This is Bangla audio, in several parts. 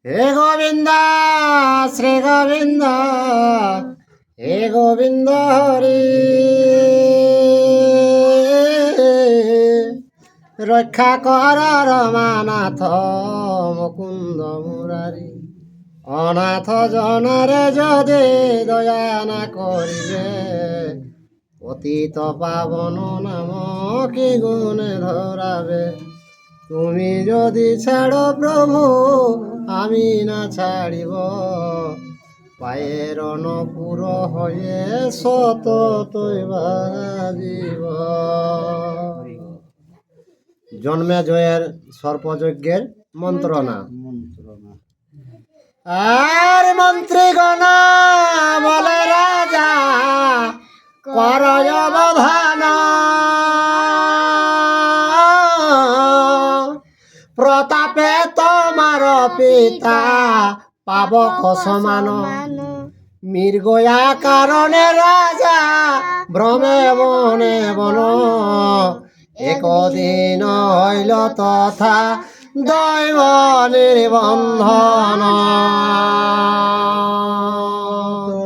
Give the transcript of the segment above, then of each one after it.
হে গোবিন্দ শ্রী গোবিন্দ হে গোবিন্দ হরি রক্ষা কর রমানাথ মুকুন্দ মুরারি অনাথ জনারে যদি দয়া না করিবে পতিত পাবন নাম কি গুণে ধরাবে তুমি যদি ছাড়ো প্রভু আমি না ছাড়িব পায়ের নপুর হয়ে সত বাজিব। জন্মে জয়ের সর্পযজ্ঞের মন্ত্রণা। আর মন্ত্রীগণ বলে রাজা কর অবধান প্রতাপে তোমার পিতা পাবক সমান মৃগয়া কারণে রাজা ভ্রমে বনে বন একদিন হইল তথা দৈব নিবন্ধন।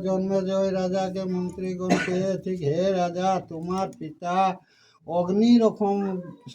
জন্মজয় রাজাকে মন্ত্রীগণ পেয়েছে, হে রাজা তোমার পিতা অগ্নি রকম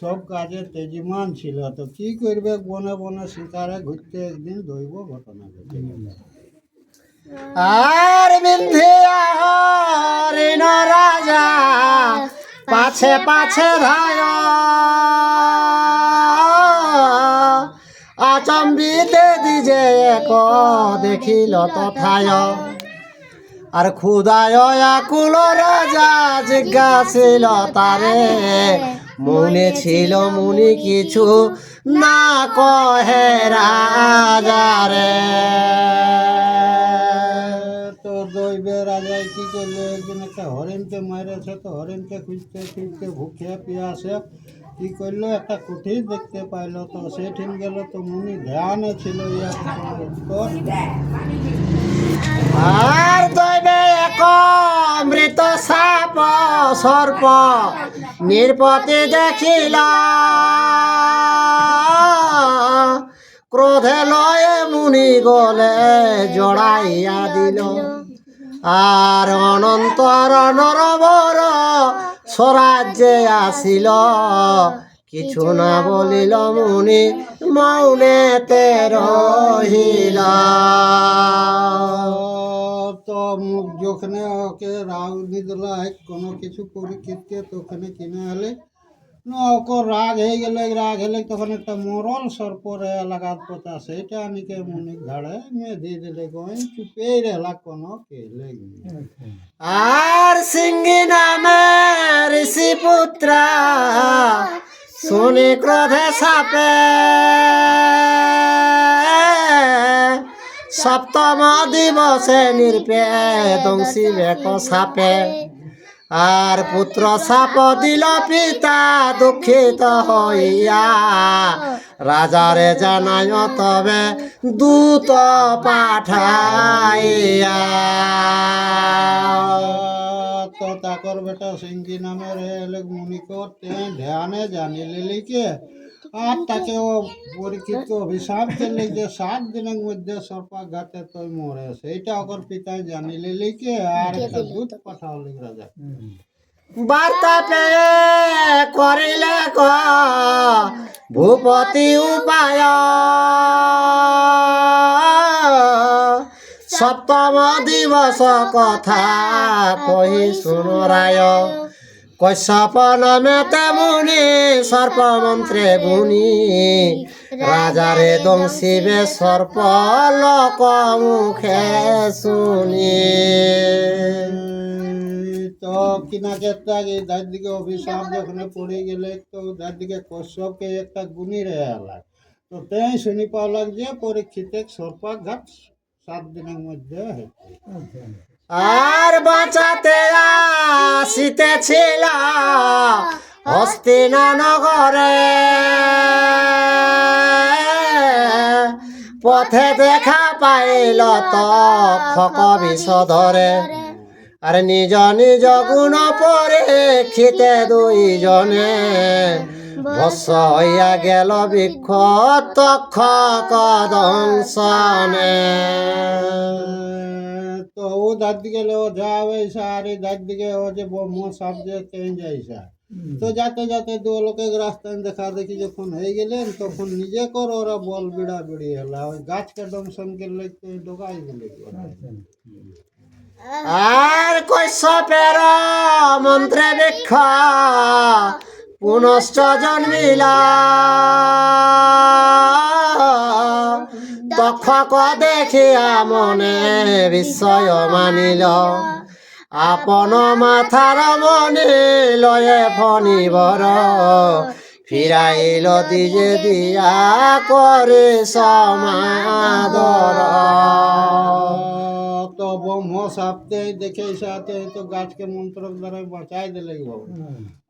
সব কাজে তেজিমান ছিল, তো কি করবে বনে বনে শিকারে ঘুরতে একদিন দৈব ঘটনা ঘটে গেল। আর বিন্ধিয়া হরিণ রাজা পাছে পাছে ধায় আচম্বিতে দিজে এক দেখিল তথায় আর ক্ষুদায় আকুল রাজা জিজ্ঞাসিল তারে মনে ছিল মুনি কিছু না কহে রাজারে। তো দৈবে রাজায় কি করলো, একদিন একটা হরিণকে মেরেছে, তো হরিণকে খুঁজতে খুঁজতে ভুখিয়া পিয়াসে কি করলো একটা কুঠির দেখতে পাইলো, তো সেঠিন গেল, তো মুনি ধ্যানে ছিল আর দৈবে এক মৃত সাপ সর্প নির্পতি দেখিল ক্রোধে লয়ে মুনি গলে জড়াইয়া দিল আর অনন্তর নরবর স্বরাজ্যে আসিল কিছু না বলিল মুনি মৌনেতে রহিল। তো মুখ যখনে ওকে রাগ দিল কোনো কিছু পরীক্ষিতকে তখন কিনে এলে ওকে রাগ হয়ে গেলে, রাগ হলে তখন একটা মরল সর্পরে লাগাত পচা সেইটা আনিকে মুনি ঘাড়ে মেয়ে দিয়ে দিলে গই চুপেই রেলা কোনো কেলে। আর সিংহী নামে ঋষি পুত্রা শুনি ক্রোধে সাপে সপ্তম দিবসে নির্পে দংশিবে সাপে আর পুত্র সাপ দিল পিতা দুঃখিত হইয়া রাজারে জানায় তবে দূত পাঠাইয়া। তো তাকর বেটা সিংহী নামের এলে মুনি করতে ধ্যানে জানি লিলিকে আর তাকে ও পরীক্ষিত অভিশাপ দিলে যে 7 দিনের মধ্যে সর্পাঘাতে তুই মরে, সেইটা ওর পিতায় জানি লিলিকে আর একটা দূত পাঠাওলি রাজা। বার্তা পেয়ে করিলে ভূপতি উপায় সপ্তম দিবস কথা কহি শুনো রায় কশ্যপ নামে তেমনি সর্পমন্ত্রে গুণী রাজারে দংশিবে সর্প লোক মুখে শুনি। তো কিনাকে তার দিকে অভিশাপ যখন পড়ে গেলে, তো তার দিকে কশ্যপকে একটা গুণী রেয়া লাগ, তো তাই শুনি পাওয়া যে পরীক্ষিতে সর্পাঘাত 7 দিনের মধ্যে হয়েছে। আর বাঁচাতে আসিতেছিল হস্তিনা নগরে পথে দেখা পাইল তক্ষক বিষধরে আর নিজ নিজ গুণ পরীক্ষিতে দুইজনে ভস্য হইয়া গেল বৃক্ষ তক্ষক দংশনে। তো ও দাদি গেলে ও যা হয়েছে আর এই দাদি গে ও যে ব্রহ্ম সাপ যে চেঞ্জ আইসা। তো যাতে যাতে দু লোকে রাস্তায় দেখা দেখি যখন হয়ে গেলেন তখন নিজে কর ওরা বল বিড়া বিড়ি হলা ওই গাছকে দংশন করলে তো ডোগাই দিলে ওরা। আর কৈশপের মন্ত্রে বৃক্ষ পুনশ্চ জন্মিলা, তক্ষক দেখিয়া মনে বিস্ময় মানিল, আপন মাথার মনে লয়ে ফণিবর, ফিরাইল দিজে দিয়া করে সমাদর। তো ব্রহ্ম সাপতে দেখে সাথে তো গাছকে মন্ত্র দ্বারা বাঁচাই দিলে বাবু।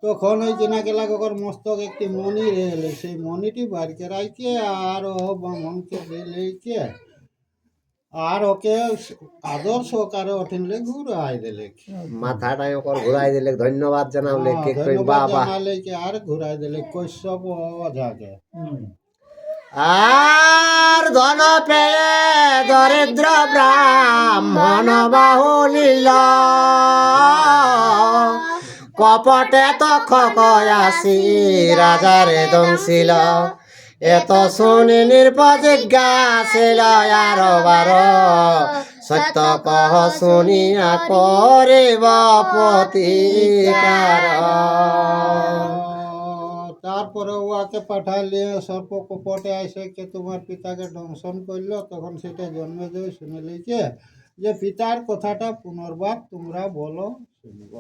তখন ওই কিনা গেলা ওর মস্তক একটি মণি রেলে সেই মণিটি বাড়িকে রাইকে আর ও ব্রাহ্মণকে দিলে আর ওকে আদর সহকারে ওঠেনলে ঘুরাই দিলে, মাথাটাই ওকর ঘুরাই দিলে, ধন্যবাদ জানালে কে কই ধন্যবাদ বাবা। জানালে কি আর ঘুরাই দিলে কৈশব অজাকে। আর ধন পেয়ে দরিদ্র ব্রাহ্মণ বাহুলিল, কপটে তক্ষক আসি রাজারে দংশিল, এত শুনি নির্পজিজ্ঞা ছিল আর বার, সত্য কহ শুনিয়া করিব প্রতিকার। তারপরে ওকে পাঠাইলে সর্প কপটে আসে কে তোমার পিতাকে দংশন করলো, তখন সেটা জন্মেজয় শুনে লিখে যে পিতার কথাটা পুনর্বার তোমরা বলো শুনব,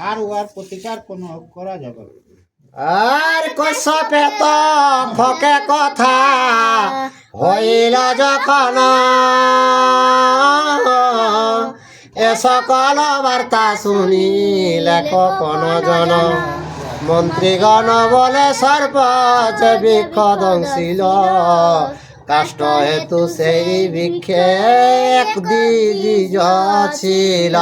আর ওর প্রতিকার কোনো করা যাবে না। আর কৈশপে তক্ষকে কথা হইল যখন, এ সকল বার্তা শুনিলে কোন জন, মন্ত্রীগণ বলে সর্প যে বৃক্ষ দংশিল, কাষ্ট হেতু সেই বৃক্ষে এক দ্বিজ ছিল।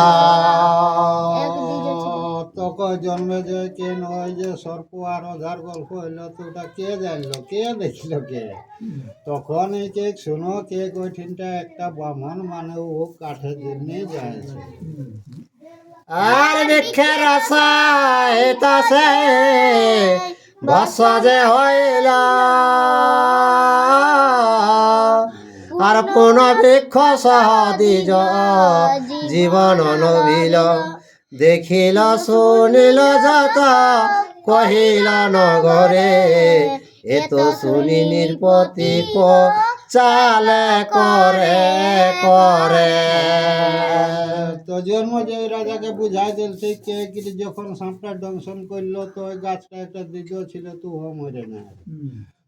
তখন জন্মে যে কে নয় যে সর্প আর অধার গল্প হইলো, তো ওটা কে জানলো কে দেখলো কে? তখন এই কে শুনো কে কঠিনটা একটা ব্রাহ্মণ মানে ও কাঠের জন্য যাইছে। আর বৃক্ষের রসাইতাছে ভস্য যে হইল, আর পুন বৃক্ষ সহ দ্বিজ জীবন নবিল, দেখিল শুনিল যত কহিল নগরে, এত শুনি নির্পতি চালে করে করে। তো জন্ম যে রাজাকে বুঝাই দিল সেই কে কিন্তু যখন সাপটা দংশন করলো তো ওই গাছটা একটা দ্বিজ ছিল তো ও মরে না।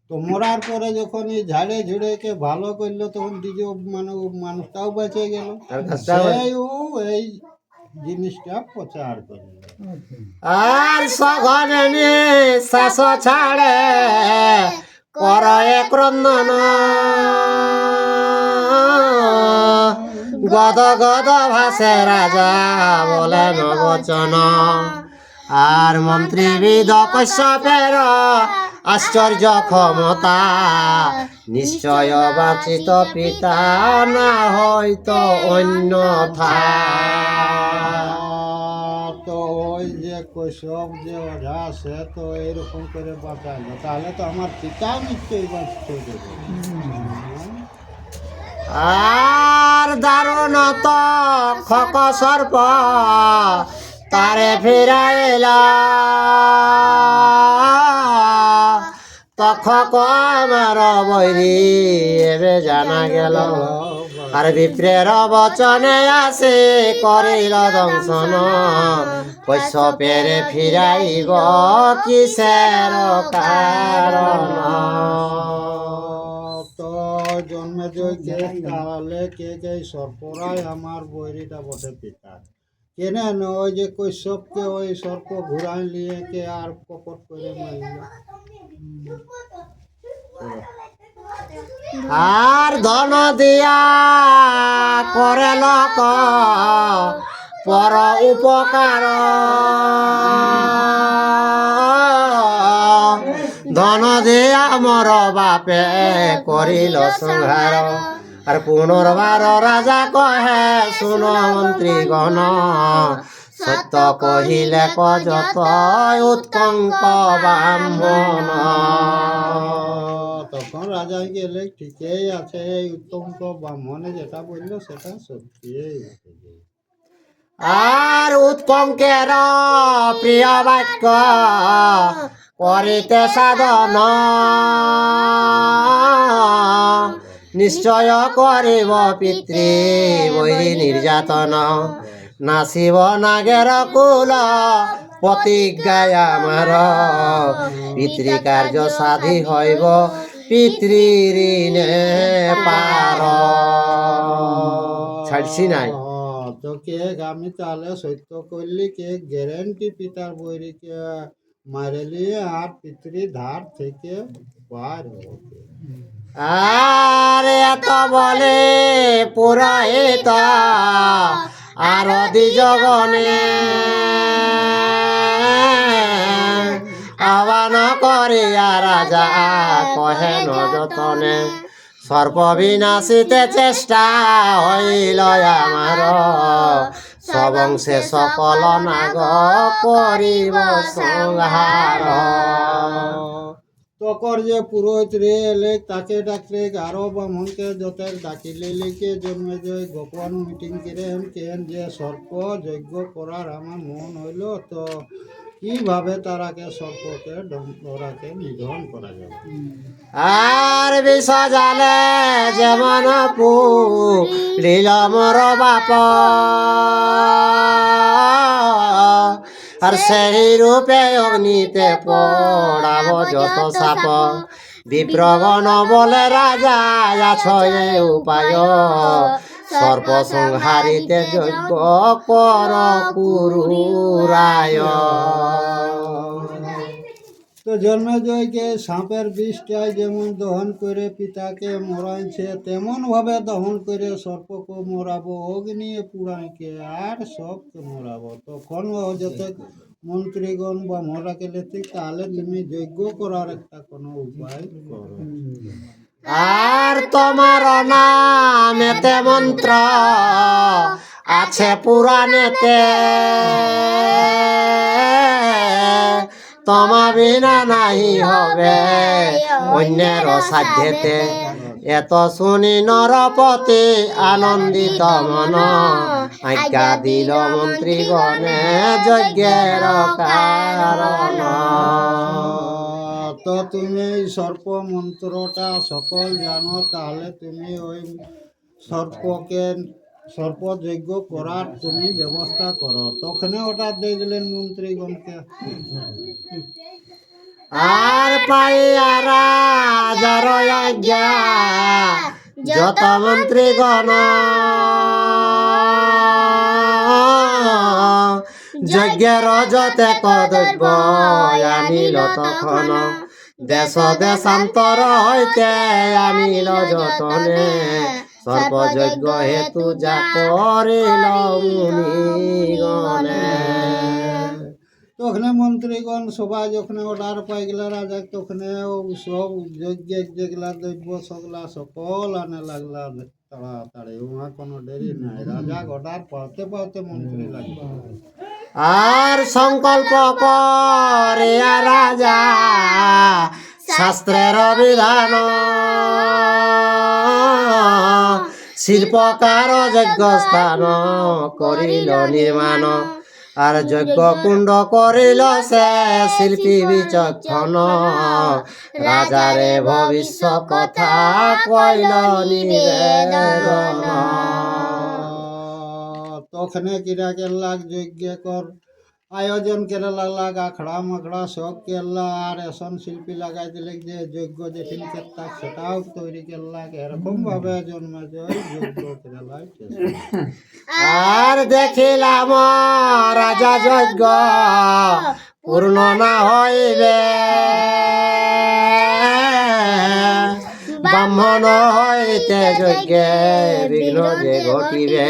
তো মরার পরে যখন এই ঝাড়ে ঝুড়ে কে ভালো করলো তখন দ্বিজ মানে ও মানুষটাও বেঁচে গেল, আর গাছটাও সেই ও এই জিনিসটা প্রচার করলো। আর সঘনে নিঃশ্বাস ছাড়ে কর ক্রন্দন, গদ গদ ভাসে রাজা বলেন বচন, আর মন্ত্রী বিদ কৈশপের আশ্চর্য ক্ষমতা, নিশ্চয় বাচিত পিতা না হয়তো অন্যথা। তো ওই যে কৈশব যে ওঝা সে তো এরকম করে বাঁচাইলো, তাহলে তো আমার পিতা নিশ্চয়ই বাঁচতে দেবে। আর দারুণ তক্ষক সর্প তারে ফিরাইলা, তক্ষক আমার বৈরি এবে জানা গেল, আর বিপ্রের বচনে আসে করিল দংশন, কৈশপের ফিরাইব কিসের কারণ। তো জন্মে কে তাহলে কে কে সর্পরাই আমার বৈরিটা বটে পিতা, কেনে ওই যে কৈশবকে ওই সর্প ঘুরাই নিয়ে কে আর কপট করে মারল। আর ধন দিয়া করে লোক পর উপকার, ধন দিয়া মর বাপে করিল সংহার। আর পুনর্বার রাজা কহে শুন মন্ত্রী গণ, সত্য কহিলে কযত উৎকঙ্ক ব্রাহ্মণ। তখন রাজা গেলে ঠিকই আছে, এই উত্তঙ্ক ব্রাহ্মণে যেটা বললো সেটা সত্যি। আর উৎকঙ্কের প্রিয় বাক্য করিতে সাধন, নিশ্চয় করিব পিতৃ বহি নির্যাতন। নাচিব নাগের কুল প্রতিজ্ঞায় আমার, পিতৃকার্য সাধি হইব পিতৃ ঋণে পার। ছাড়ছি নাই। তো কে আমি তাহলে সত্য করলি, কে গ্যারেন্টি পিতার বৈরিকে মারেলি আর পিতৃ ধার থেকে বার হবে। আর এত বলে পুরোহিত আর দ্বিজগণে, আহ্বান করিয়া রাজা কহেন যতনে, সর্ববিনাশিতে চেষ্টা হইল আমার, সবংশে সকল নাগ করিব সংহার। তখন যে পুরোহিত রে এলে তাকে ডাকলে, আরো ব্রাহ্মণকে যত ডাকিলে লিখে জন্মে যে গোপন মিটিং করেন কেন যে সর্প যজ্ঞ করার আমার মন হইল, তো কিভাবে তারাকে সর্পকে ওরাকে নিধন করা যাবে। আর বিষ জালে যেমন পুলিল মোর বাপ, আর সেই রূপে অগ্নিতে পড়াব যত সাপ। বিপ্রগণ বলে রাজা আছ এ উপায়, সর্প সংহারিতে যজ্ঞ কর কুরুরায়। তো জন্মেজয়কে সাপের বিষটাই যেমন দহন করে পিতাকে মরাইছে, তেমন ভাবে দহন করে সর্পকে মরাবো, অগ্নি পুরাণকে আর সবকে মরাবো। তখন যত মন্ত্রীগণ বা মরাকে লেতে, তাহলে তুমি যজ্ঞ করার একটা কোনো উপায় করো। আর তোমার নামেতে মন্ত্র আছে পুরাণেতে, তোমা বিনা নাহি হবে অন্যের সাধ্যেতে। এত শুনি নরপতি আনন্দিত মন, আজ্ঞা দিল মন্ত্রীগণে যজ্ঞের কারণ। তো তুমি এই সর্প মন্ত্রটা সকল জানো, তাহলে তুমি ওই সর্পকে সর্পযজ্ঞ করার তুমি ব্যবস্থা করো। তখন ওটা দিয়ে দিলেন মন্ত্রীগণকে। আর পাইয়া রাজার আজ্ঞা যত মন্ত্রীগণ, যজ্ঞের যতে কদব্য আনিল তখন। দেশ দেশান্তর হইতে আনিল যতনে, সর্বযজ্ঞ হেতু যা করিল মুনিগণে। তখন মন্ত্রীগণ সবাই যখন অর্ডার পাই গেলা রাজা, তখন সব যজ্ঞের যেগুলা দ্রব্য সগলা সকল আনে লাগলা তাড়াতাড়ি। উহা কোনো দেরি নাই, রাজা অর্ডার পাতে পাতে মন্ত্রী লাগবে। আর সংকল্প করিয়া রাজা শাস্ত্রের বিধান, শিল্পকার যজ্ঞ স্থান করিল নির্মাণ। আর যজ্ঞ কুণ্ড করিল সে শিল্পী বিচক্ষণ, রাজারে ভবিষ্য কথা কইল নিবেদন। তখন কিরা কেল্লাক যজ্ঞ কর আয়োজন করে লাগ, আখড়া মাখড়া সব কেল্লা, আর এসন শিল্পী লাগাই দিলে যে যজ্ঞ যেদিন করতাম সেটাও তৈরি করলাক। এরকম ভাবে জন্মেজয় যজ্ঞ কেরালায়। আর দেখিলাম রাজা যজ্ঞ পূর্ণ না হইবে, ব্রাহ্মণ হইতে যজ্ঞে বিঘ্ন যে ঘটিবে।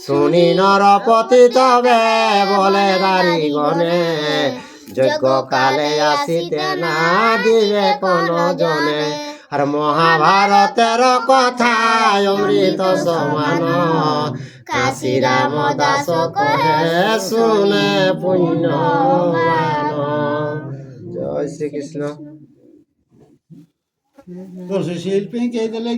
শুনি নরপতি তবে বলে দারিগণে, যজ্ঞ কালে আসিতে না দিবে কোন জনে আর মহাভারতের কথা অমৃত সমান কাশী রাম দাস কহে শুনে পুণ্যবান। জয় শ্রীকৃষ্ণ। তো সে শিল্পী কে দিলে